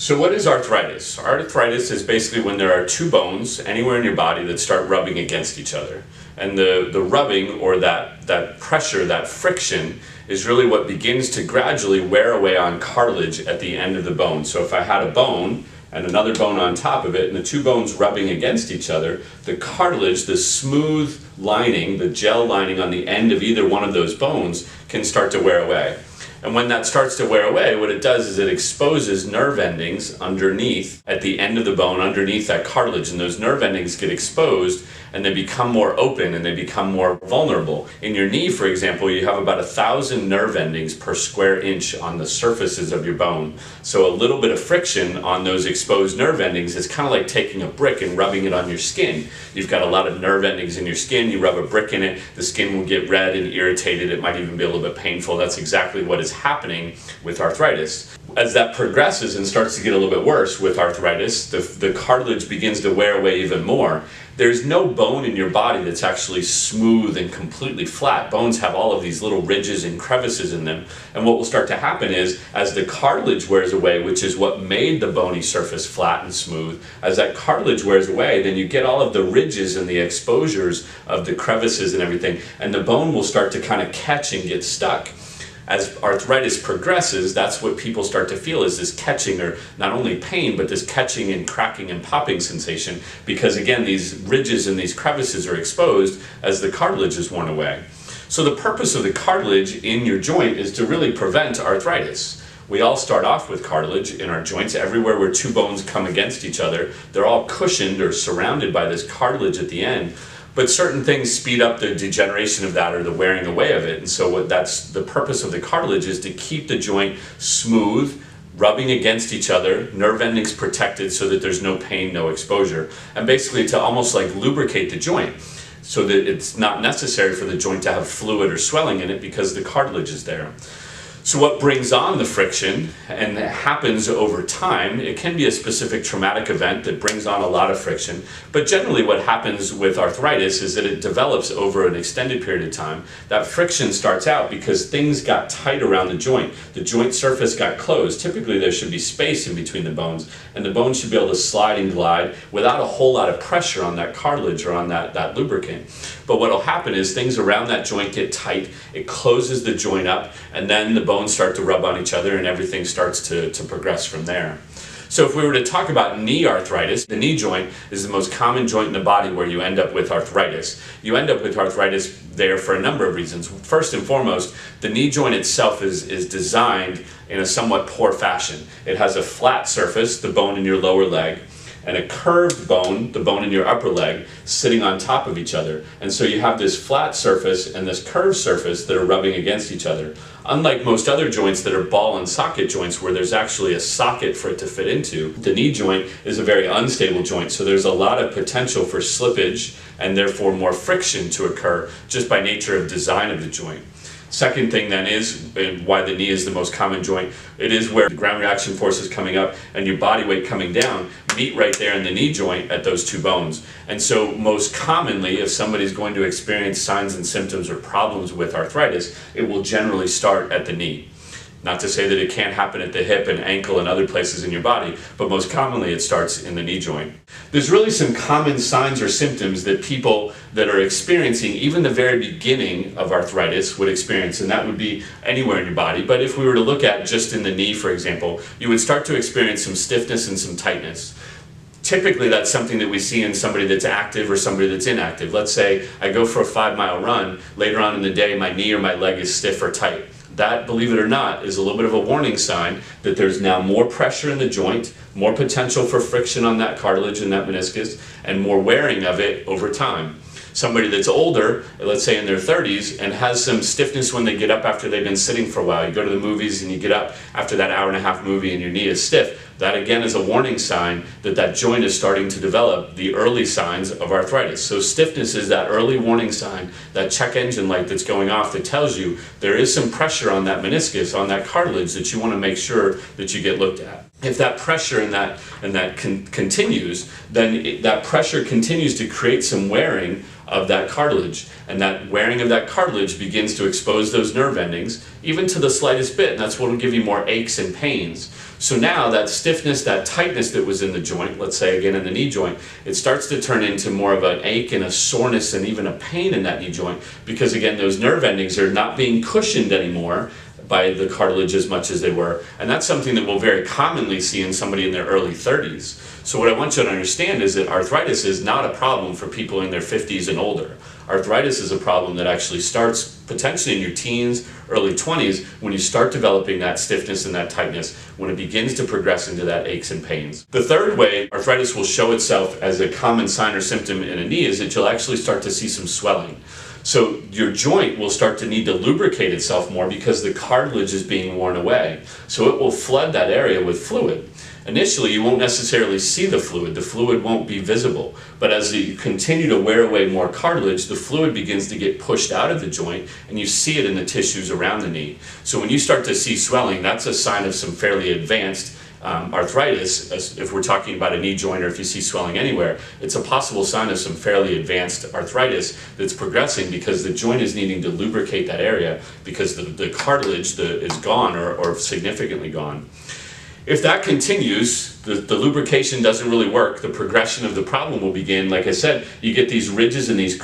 So what is arthritis? Arthritis is basically when there are two bones anywhere in your body that start rubbing against each other. And the rubbing, or that pressure, that friction, is really what begins to gradually wear away on cartilage at the end of the bone. So if I had a bone and another bone on top of it, and the two bones rubbing against each other, the cartilage, the smooth lining, the gel lining on the end of either one of those bones can start to wear away. And when that starts to wear away, what it does is it exposes nerve endings underneath, at the end of the bone, underneath that cartilage, and those nerve endings get exposed and they become more open and they become more vulnerable. In your knee, for example, you have about 1,000 nerve endings per square inch on the surfaces of your bone. So a little bit of friction on those exposed nerve endings is kind of like taking a brick and rubbing it on your skin. You've got a lot of nerve endings in your skin, you rub a brick in it, the skin will get red and irritated, it might even be a little bit painful. That's exactly what is happening with arthritis. As that progresses and starts to get a little bit worse with arthritis, the cartilage begins to wear away even more. There's no bone in your body that's actually smooth and completely flat. Bones have all of these little ridges and crevices in them. And what will start to happen is, as the cartilage wears away, which is what made the bony surface flat and smooth, as that cartilage wears away, then you get all of the ridges and the exposures of the crevices and everything, and the bone will start to kind of catch and get stuck. As arthritis progresses, that's what people start to feel, is this catching, or not only pain, but this catching and cracking and popping sensation, because again, these ridges and these crevices are exposed as the cartilage is worn away. So the purpose of the cartilage in your joint is to really prevent arthritis. We all start off with cartilage in our joints. Everywhere where two bones come against each other, they're all cushioned or surrounded by this cartilage at the end. But certain things speed up the degeneration of that, or the wearing away of it. And so that's the purpose of the cartilage, is to keep the joint smooth, rubbing against each other, nerve endings protected so that there's no pain, no exposure. And basically to almost like lubricate the joint so that it's not necessary for the joint to have fluid or swelling in it, because the cartilage is there. So what brings on the friction, and it happens over time, it can be a specific traumatic event that brings on a lot of friction, but generally what happens with arthritis is that it develops over an extended period of time. That friction starts out because things got tight around the joint surface got closed. Typically there should be space in between the bones, and the bones should be able to slide and glide without a whole lot of pressure on that cartilage or on that lubricant. But what will happen is things around that joint get tight, it closes the joint up, and then the bones start to rub on each other and everything starts to progress from there. So if we were to talk about knee arthritis, the knee joint is the most common joint in the body where you end up with arthritis. You end up with arthritis there for a number of reasons. First and foremost, the knee joint itself is designed in a somewhat poor fashion. It has a flat surface, the bone in your lower leg, and a curved bone, the bone in your upper leg, sitting on top of each other. And so you have this flat surface and this curved surface that are rubbing against each other. Unlike most other joints that are ball and socket joints where there's actually a socket for it to fit into, the knee joint is a very unstable joint, so there's a lot of potential for slippage and therefore more friction to occur just by nature of design of the joint. Second thing then is, and why the knee is the most common joint, it is where the ground reaction forces coming up and your body weight coming down meet right there in the knee joint at those two bones. And so most commonly, if somebody's going to experience signs and symptoms or problems with arthritis, it will generally start at the knee. Not to say that it can't happen at the hip and ankle and other places in your body, but most commonly it starts in the knee joint. There's really some common signs or symptoms that people that are experiencing even the very beginning of arthritis would experience, and that would be anywhere in your body. But if we were to look at just in the knee, for example, you would start to experience some stiffness and some tightness. Typically that's something that we see in somebody that's active or somebody that's inactive. Let's say I go for a 5-mile run, later on in the day my knee or my leg is stiff or tight. That, believe it or not, is a little bit of a warning sign that there's now more pressure in the joint, more potential for friction on that cartilage and that meniscus, and more wearing of it over time. Somebody that's older, let's say in their 30s, and has some stiffness when they get up after they've been sitting for a while. You go to the movies and you get up after that hour-and-a-half movie and your knee is stiff. That again is a warning sign that that joint is starting to develop the early signs of arthritis. So stiffness is that early warning sign, that check engine light that's going off that tells you there is some pressure on that meniscus, on that cartilage, that you want to make sure that you get looked at. If that pressure and that continues, then that pressure continues to create some wearing of that cartilage. And that wearing of that cartilage begins to expose those nerve endings, even to the slightest bit, and that's what will give you more aches and pains. So now that stiffness, that tightness that was in the joint, let's say again in the knee joint, it starts to turn into more of an ache and a soreness and even a pain in that knee joint, because again, those nerve endings are not being cushioned anymore by the cartilage as much as they were. And that's something that we'll very commonly see in somebody in their early 30s. So what I want you to understand is that arthritis is not a problem for people in their 50s and older. Arthritis is a problem that actually starts potentially in your teens, early 20s, when you start developing that stiffness and that tightness, when it begins to progress into that aches and pains. The third way arthritis will show itself as a common sign or symptom in a knee is that you'll actually start to see some swelling. So your joint will start to need to lubricate itself more because the cartilage is being worn away. So it will flood that area with fluid. Initially, you won't necessarily see the fluid won't be visible. But as you continue to wear away more cartilage, the fluid begins to get pushed out of the joint, and you see it in the tissues around the knee. So when you start to see swelling, that's a sign of some fairly advanced arthritis. If we're talking about a knee joint, or if you see swelling anywhere, it's a possible sign of some fairly advanced arthritis that's progressing because the joint is needing to lubricate that area because the cartilage is gone or significantly gone. If that continues, the lubrication doesn't really work, the progression of the problem will begin. Like I said, you get these ridges and these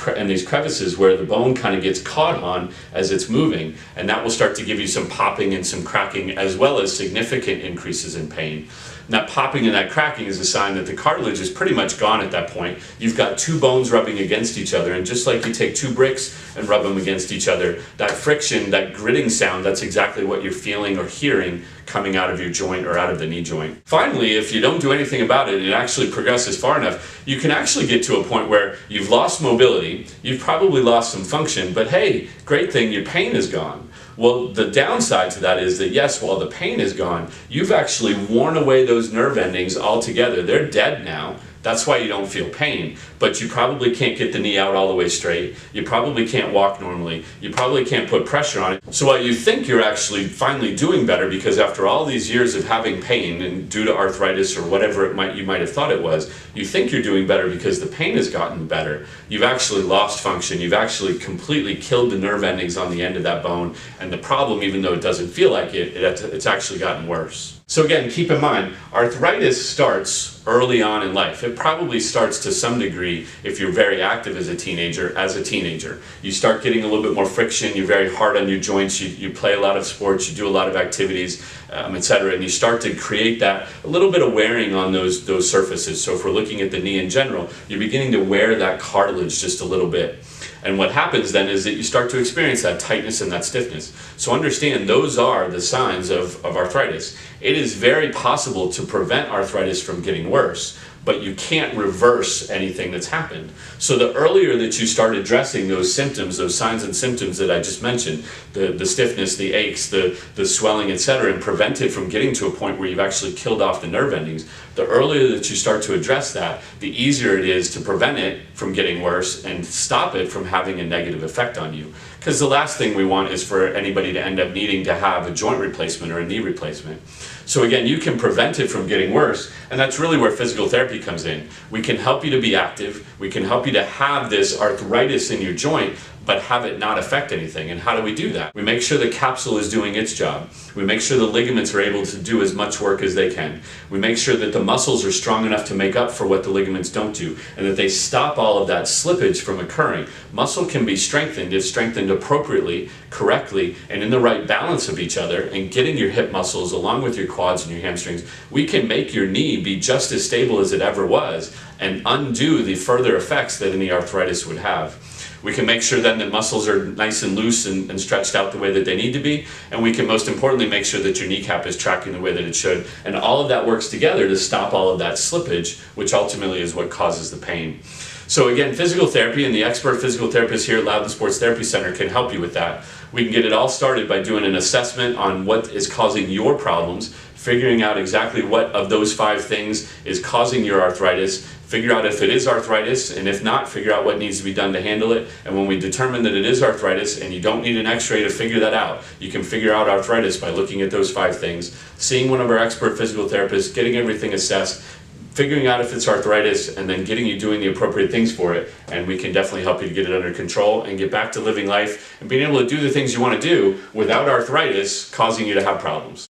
crevices where the bone kind of gets caught on as it's moving, and that will start to give you some popping and some cracking, as well as significant increases in pain. And that popping and that cracking is a sign that the cartilage is pretty much gone at that point. You've got two bones rubbing against each other, and just like you take two bricks and rub them against each other, that friction, that gritting sound, that's exactly what you're feeling or hearing coming out of your joint or out of the knee joint. Finally, if you don't do anything about it and it actually progresses far enough, you can actually get to a point where you've lost mobility, you've probably lost some function, but hey, great thing, your pain is gone. Well, the downside to that is that yes, while the pain is gone, you've actually worn away those nerve endings altogether. They're dead now. That's why you don't feel pain, but you probably can't get the knee out all the way straight. You probably can't walk normally. You probably can't put pressure on it. So while you think you're actually finally doing better, because after all these years of having pain and due to arthritis or whatever you might have thought it was, you think you're doing better because the pain has gotten better. You've actually lost function. You've actually completely killed the nerve endings on the end of that bone, and the problem, even though it doesn't feel like it, it's actually gotten worse. So again, keep in mind, arthritis starts early on in life. It probably starts to some degree if you're very active as a teenager. You start getting a little bit more friction, you're very hard on your joints, you play a lot of sports, you do a lot of activities, etc., and you start to create that a little bit of wearing on those surfaces. So if we're looking at the knee in general, you're beginning to wear that cartilage just a little bit. And what happens then is that you start to experience that tightness and that stiffness. So understand, those are the signs of arthritis. It is very possible to prevent arthritis from getting worse, but you can't reverse anything that's happened. So the earlier that you start addressing those symptoms, those signs and symptoms that I just mentioned, the stiffness, the aches, the swelling, etc., and prevent it from getting to a point where you've actually killed off the nerve endings, the earlier that you start to address that, the easier it is to prevent it from getting worse and stop it from having a negative effect on you. Because the last thing we want is for anybody to end up needing to have a joint replacement or a knee replacement. So again, you can prevent it from getting worse, and that's really where physical therapy comes in. We can help you to be active, we can help you to have this arthritis in your joint, but have it not affect anything. And how do we do that? We make sure the capsule is doing its job. We make sure the ligaments are able to do as much work as they can. We make sure that the muscles are strong enough to make up for what the ligaments don't do, and that they stop all of that slippage from occurring. Muscle can be strengthened if strengthened appropriately, correctly, and in the right balance of each other, and getting your hip muscles along with your quads and your hamstrings. We can make your knee be just as stable as it ever was and undo the further effects that any arthritis would have. We can make sure then that muscles are nice and loose and stretched out the way that they need to be, and we can most importantly make sure that your kneecap is tracking the way that it should, and all of that works together to stop all of that slippage, which ultimately is what causes the pain. So again, physical therapy and the expert physical therapist here at Loudoun Sports Therapy Center can help you with that. We can get it all started by doing an assessment on what is causing your problems, figuring out exactly what of those 5 things is causing your arthritis, figure out if it is arthritis, and if not, figure out what needs to be done to handle it. And when we determine that it is arthritis, and you don't need an x-ray to figure that out, you can figure out arthritis by looking at those 5 things, seeing one of our expert physical therapists, getting everything assessed, figuring out if it's arthritis, and then getting you doing the appropriate things for it, and we can definitely help you to get it under control and get back to living life and being able to do the things you want to do without arthritis causing you to have problems.